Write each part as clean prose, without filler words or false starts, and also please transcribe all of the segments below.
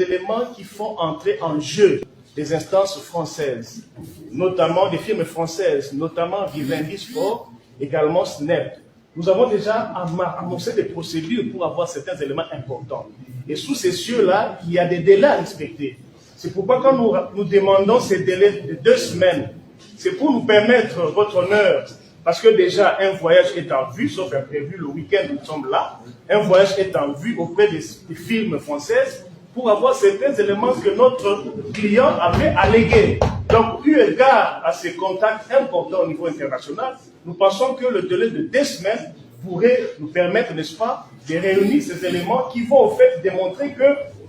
des éléments qui font entrer en jeu des instances françaises, notamment des firmes françaises, notamment Vivendi Sport, également SNEP. Nous avons déjà amorcé des procédures pour avoir certains éléments importants. Et sous ces cieux-là, il y a des délais à respecter. C'est pourquoi quand nous demandons ces délais de 2 semaines, c'est pour nous permettre, votre honneur, parce que déjà un voyage est en vue, sauf imprévu, le week-end nous sommes là, un voyage est en vue auprès des firmes françaises pour avoir certains éléments que notre client avait allégués. Donc, eu égard à ces contacts importants au niveau international, nous pensons que le délai de 2 semaines pourrait nous permettre, n'est-ce pas, de réunir ces éléments qui vont au fait démontrer que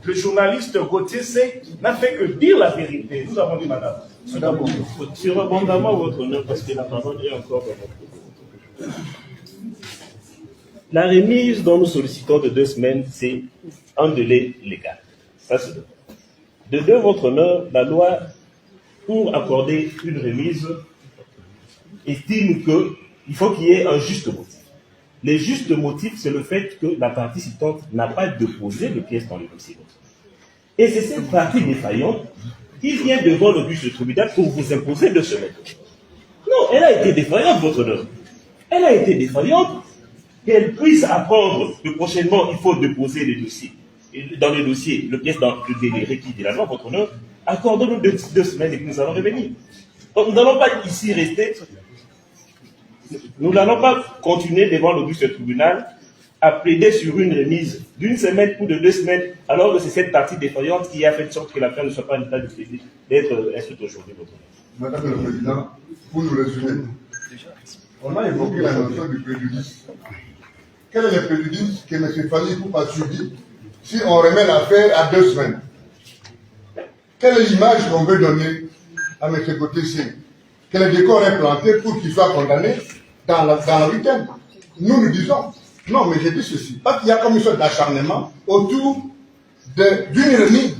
le journaliste Gauthier C n'a fait que dire la vérité. Nous avons dit, madame. Sur abondamment votre honneur, parce que la parole est encore dans votre. La remise dont nous sollicitons de 2 semaines, c'est un délai légal. Ça, c'est de 2, votre honneur, la loi, pour accorder une remise, estime qu'il faut qu'il y ait un juste motif. Le juste motif, c'est le fait que la partie citante n'a pas déposé de pièces dans le dossier. Et c'est cette partie défaillante qui vient devant le juge de tribunal pour vous imposer 2 semaines. Non, elle a été défaillante, votre honneur. Elle a été défaillante qu'elle puisse apprendre que prochainement, il faut déposer les dossiers. Et dans les dossiers, le pièce dans le délai requis de la loi, votre honneur, accordons-nous 2 semaines et que nous allons revenir. Donc nous n'allons pas ici rester. Nous n'allons pas continuer devant le juge de tribunal à plaider sur une remise d'1 semaine ou de 2 semaines, alors que c'est cette partie défaillante qui a fait en sorte que l'affaire ne soit pas en état d'être instruite aujourd'hui. Madame le Président, pour nous résumer, on a évoqué la notion du préjudice. Quel est le préjudice que M. Fali Poupa a subi si on remet l'affaire à 2 semaines? Quelle est l'image qu'on veut donner à M. Gauthier? Que le décor est planté pour qu'il soit condamné dans le week-end? Nous disons, non, mais j'ai dit ceci, parce qu'il y a comme une sorte d'acharnement autour d'une remise.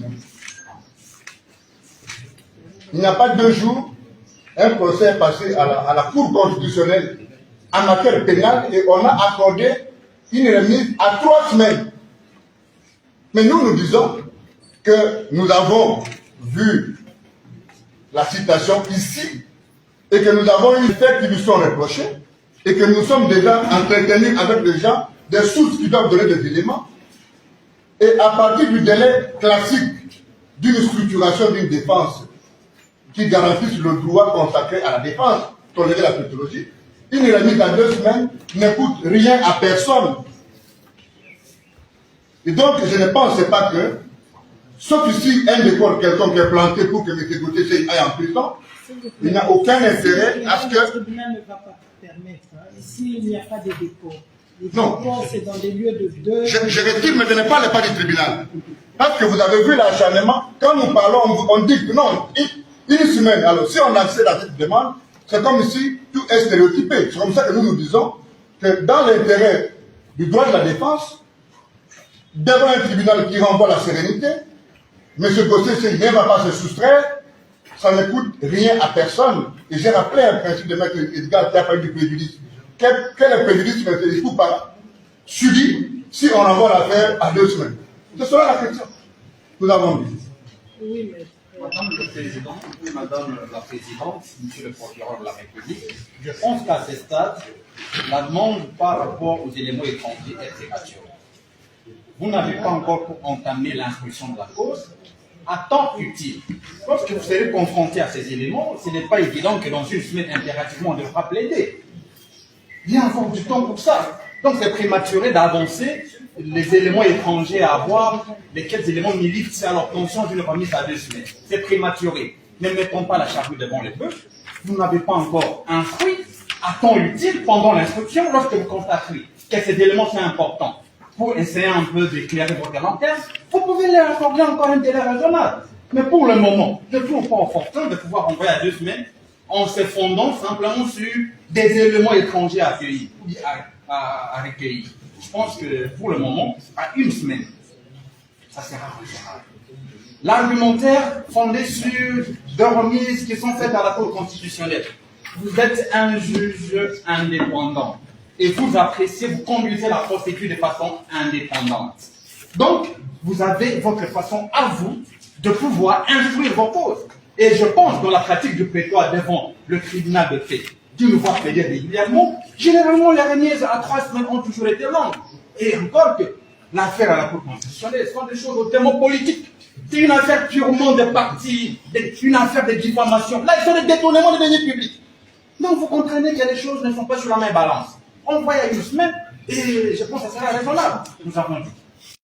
Il n'y a pas 2 jours, un procès est passé à la Cour constitutionnelle en matière pénale et on a accordé une remise à 3 semaines. Mais nous disons que nous avons vu la citation ici et que nous avons eu des faits qui nous sont reprochés et que nous sommes déjà entretenus avec les gens, des sources qui doivent donner des éléments. Et à partir du délai classique d'une structuration d'une défense qui garantisse le droit consacré à la défense, tolérer la tautologie, une remise à 2 semaines ne coûte rien à personne. Et donc, je ne pense pas que, sauf ici un décor quelconque est planté pour que M. Gauthier aille en prison, il n'y a aucun intérêt à ce que... Le tribunal ne va pas permettre. Ici, il n'y a pas de décor. Les décors, c'est dans des lieux de deuil. Je retire, mais je n'ai pas le pas du tribunal. Parce que vous avez vu l'acharnement, quand nous parlons, on dit que non, 1 semaine. Alors, si on accède à cette demande, c'est comme si tout est stéréotypé. C'est comme ça que nous disons que dans l'intérêt du droit de la défense, devant un tribunal qui renvoie la sérénité, M. Gauthier ne va pas se soustraire, ça ne coûte rien à personne. Et j'ai rappelé un principe de M. Edgar qui a parlé du préjudice. Quel est le préjudice que M. Poupa subit si on renvoie l'affaire à 2 semaines? Ce sera la question. Nous avons dit. Oui, mais... Madame le Président, Madame la Présidente, Monsieur le Procureur de la République, je pense qu'à ce stade, la demande par rapport aux éléments étrangers est prématurée. Vous n'avez pas encore entamé l'instruction de la cause. À temps utile, lorsque vous serez confronté à ces éléments, ce n'est pas évident que dans 1 semaine, impérativement, on devra plaider. Il y a encore du temps pour ça. Donc c'est prématuré d'avancer les éléments étrangers à avoir, lesquels éléments militent à l'obtention d'une remise à 2 semaines. C'est prématuré. Ne mettons pas la charrue devant les bœufs. Vous n'avez pas encore instruit à temps utile pendant l'instruction lorsque vous constatez que ces éléments sont importants. Pour essayer un peu d'éclairer votre lanterne, vous pouvez leur accorder encore un délai raisonnable. Mais pour le moment, je ne trouve pas opportun de pouvoir envoyer à 2 semaines en se fondant simplement sur des éléments étrangers à accueillir, à recueillir. Je pense que pour le moment, à 1 semaine, ça sera raisonnable. L'argumentaire fondé sur 2 remises qui sont faites à la Cour constitutionnelle. Vous êtes un juge indépendant et vous appréciez, vous conduisez la procédure de façon indépendante. Donc, vous avez votre façon à vous de pouvoir instruire vos causes. Et je pense dans la pratique du prétoire devant le tribunal de paix, d'une voix plaider régulièrement, généralement les remises à 3 semaines ont toujours été longues. Et encore que l'affaire à la Cour constitutionnelle sont des choses hautement politiques. C'est une affaire purement de partis, une affaire de diffamation. Là, ils sont des détournements des deniers publics. Donc vous comprenez qu'il y a des choses qui ne sont pas sur la même balance. On voit il y a une semaine, et je pense que ça sera raisonnable. Nous avons dit.